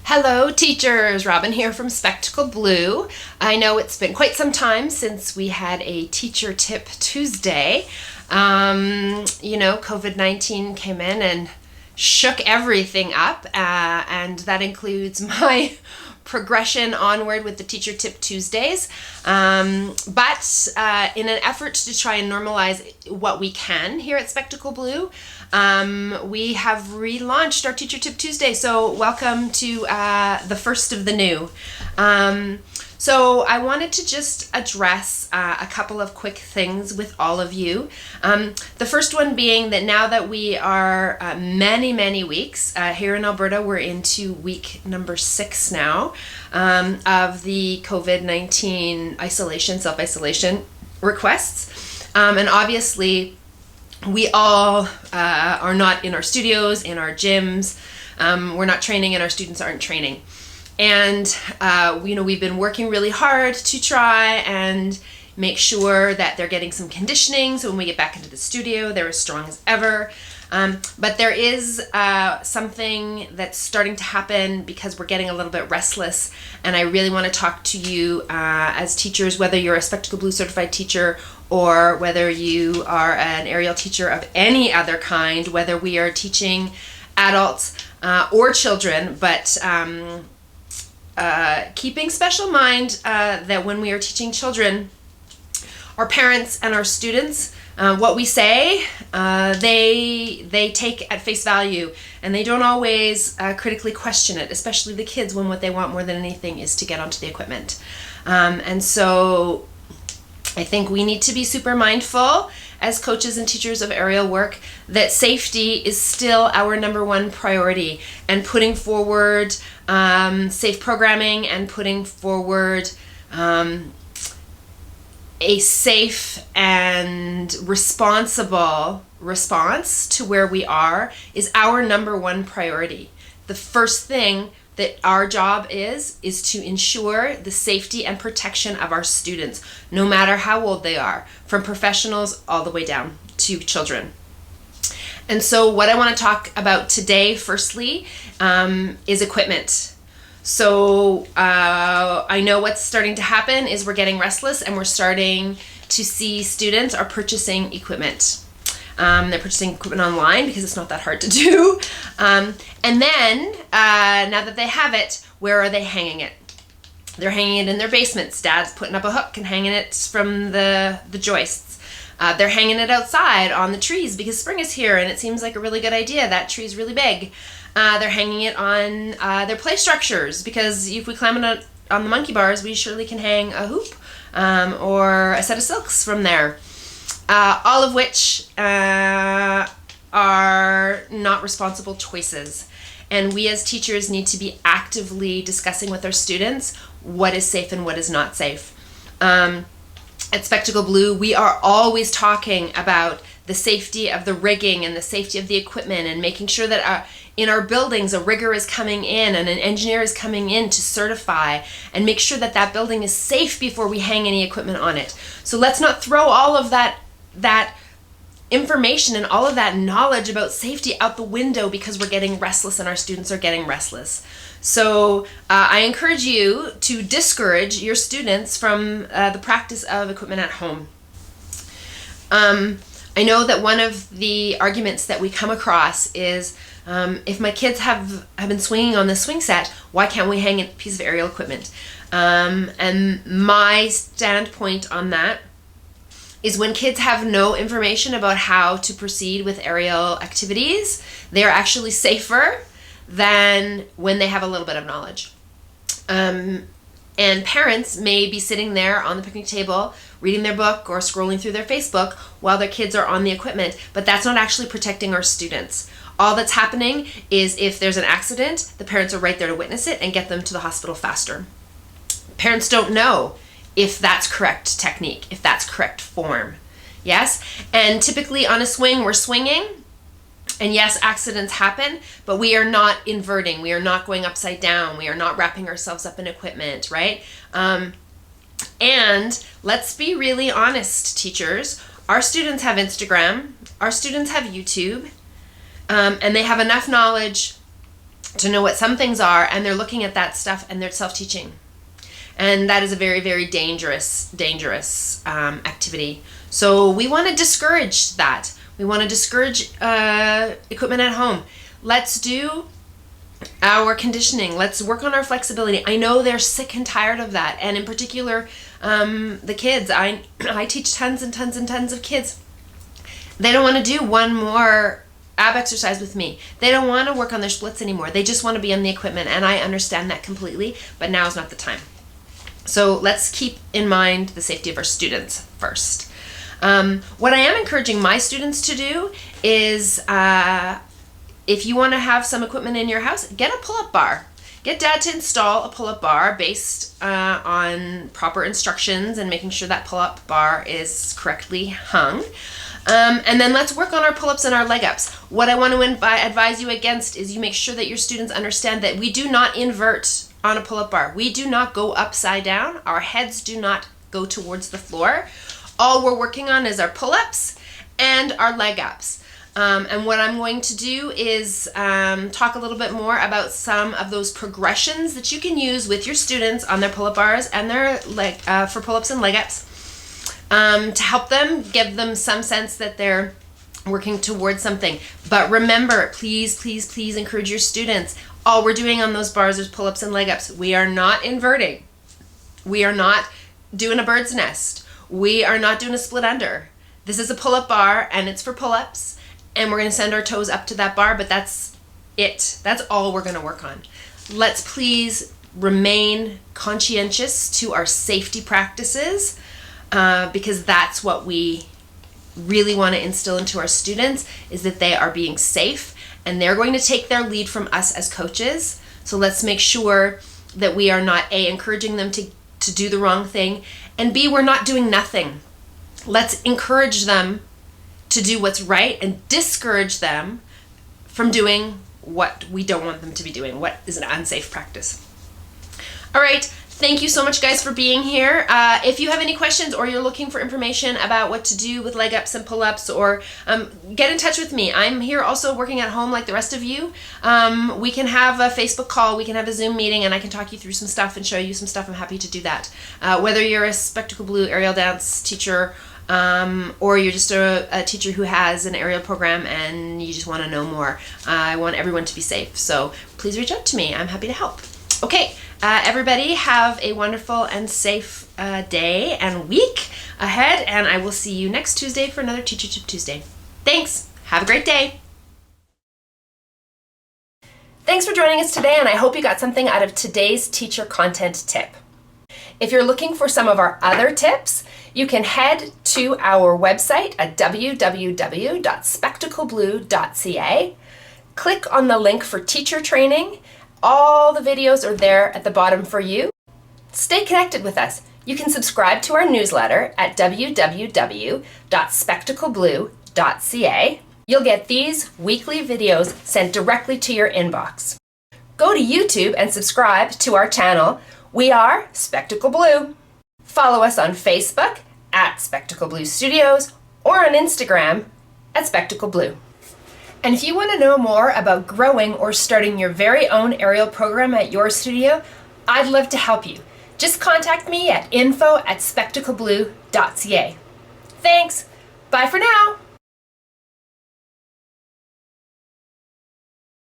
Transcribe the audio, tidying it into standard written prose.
Hello teachers, Robin here from Spectacle Blue. I know it's been quite some since we had a Teacher Tip Tuesday. COVID-19 came in and shook everything up, and that includes my progression onward with the Teacher Tip Tuesdays. But in an effort to try and normalize what we can here at Spectacle Blue, we have relaunched our Teacher Tip Tuesday. So welcome to the first of the new. So I wanted to just address a couple of quick things with all of you. The first one being that now that we are many weeks here in Alberta, we're into week number 6 now of the COVID-19 self-isolation requests. And obviously we all are not in our studios, in our gyms. We're not training and our students aren't training. And, we've been working really hard to try and make sure that they're getting some conditioning. So when we get back into the studio, they're as strong as ever. But there is something that's starting to happen because we're getting a little bit restless. And I really want to talk to you as teachers, whether you're a Spectacle Blue certified teacher or whether you are an aerial teacher of any other kind, whether we are teaching adults or children, but keeping special mind that when we are teaching children, our parents and our students, what we say, they take at face value, and they don't always critically question it, especially the kids, when what they want more than anything is to get onto the equipment. And so I think we need to be super mindful as coaches and teachers of aerial work that safety is still our number one priority, and putting forward safe programming and putting forward a safe and responsible response to where we are is our number one priority. The first thing that our job is to ensure the safety and protection of our students, no matter how old they are, from professionals all the way down to children. And so what I want to talk about today, firstly, is equipment. So I know what's starting to happen is we're getting restless, and we're starting to see students are purchasing equipment. They're purchasing equipment online because it's not that hard to do. And then, now that they have it, where are they hanging it? They're hanging it in their basements. Dad's putting up a hook and hanging it from the joists. They're hanging it outside on the trees because spring is here and it seems like a really good idea. That tree's really big. They're hanging it on their play structures because if we climb on the monkey bars, we surely can hang a hoop or a set of silks from there. All of which are not responsible choices. And we as teachers need to be actively discussing with our students what is safe and what is not safe. At Spectacle Blue, we are always talking about the safety of the rigging and the safety of the equipment, and making sure that in our buildings a rigger is coming in and an engineer is coming in to certify and make sure that that building is safe before we hang any equipment on it. So let's not throw all of that information and all of that knowledge about safety out the window because we're getting restless and our students are getting restless. So I encourage you to discourage your students from the practice of equipment at home. I know that one of the arguments that we come across is if my kids have been swinging on the swing set, why can't we hang a piece of aerial equipment? And my standpoint on that is when kids have no information about how to proceed with aerial activities, they're actually safer than when they have a little bit of knowledge. And parents may be sitting there on the picnic table reading their book or scrolling through their Facebook while their kids are on the equipment, but that's not actually protecting our students. All that's happening is if there's an accident, the parents are right there to witness it and get them to the hospital faster. Parents don't know if that's correct technique, if that's correct form. Yes? And typically on a swing, we're swinging. And yes, accidents happen, but we are not inverting. We are not going upside down. We are not wrapping ourselves up in equipment, right? And let's be really honest, teachers. Our students have Instagram. Our students have YouTube. And they have enough knowledge to know what some things are, and they're looking at that stuff and they're self-teaching. And that is a very, very dangerous activity. So we want to discourage that. We want to discourage equipment at home. Let's do our conditioning. Let's work on our flexibility. I know they're sick and tired of that. And in particular, the kids. I teach tons and tons and tons of kids. They don't want to do one more ab exercise with me. They don't want to work on their splits anymore. They just want to be on the equipment. And I understand that completely, but now is not the time. So let's keep in mind the safety of our students first. What I am encouraging my students to do is, if you want to have some equipment in your house, get a pull-up bar. Get Dad to install a pull-up bar based on proper instructions and making sure that pull-up bar is correctly hung. And then let's work on our pull-ups and our leg-ups. What I want to advise you against is you make sure that your students understand that we do not invert on a pull-up bar. We do not go upside down. Our heads do not go towards the floor. All we're working on is our pull-ups and our leg-ups. And what I'm going to do is talk a little bit more about some of those progressions that you can use with your students on their pull-up bars and their for pull-ups and leg-ups to help them, give them some sense that they're working towards something. But remember, please, please, please encourage your students. All we're doing on those bars is pull-ups and leg-ups. We are not inverting. We are not doing a bird's nest. We are not doing a split under. This is a pull-up bar and it's for pull-ups, and we're going to send our toes up to that bar, but that's it. That's all we're going to work on. Let's please remain conscientious to our safety practices because that's what we really want to instill into our students, is that they are being safe, and they're going to take their lead from us as coaches. So let's make sure that we are not A, encouraging them to do the wrong thing, and B, we're not doing nothing. Let's encourage them to do what's right and discourage them from doing what we don't want them to be doing, what is an unsafe practice. All right, thank you so much, guys, for being here. If you have any questions or you're looking for information about what to do with leg ups and pull ups, or get in touch with me. I'm here also working at home like the rest of you. We can have a Facebook call, we can have a Zoom meeting, and I can talk you through some stuff and show you some stuff. I'm happy to do that. Whether you're a Spectacle Blue aerial dance teacher, or you're just a teacher who has an aerial program and you just want to know more. I want everyone to be safe, so please reach out to me. I'm happy to help. Okay, everybody have a wonderful and safe day and week ahead, and I will see you next Tuesday for another Teacher Tip Tuesday. Thanks. Have a great day. Thanks for joining us today, and I hope you got something out of today's teacher content tip. If you're looking for some of our other tips, you can head to our website at www.spectacleblue.ca. Click on the link for teacher training. All the videos are there at the bottom for you. Stay connected with us. You can subscribe to our newsletter at www.spectacleblue.ca. You'll get these weekly videos sent directly to your inbox. Go to YouTube and subscribe to our channel. We are Spectacle Blue. Follow us on Facebook at Spectacle Blue Studios or on Instagram at Spectacle Blue. And if you want to know more about growing or starting your very own aerial program at your studio, I'd love to help you. Just contact me at info@spectacleblue.ca. Thanks. Bye for now.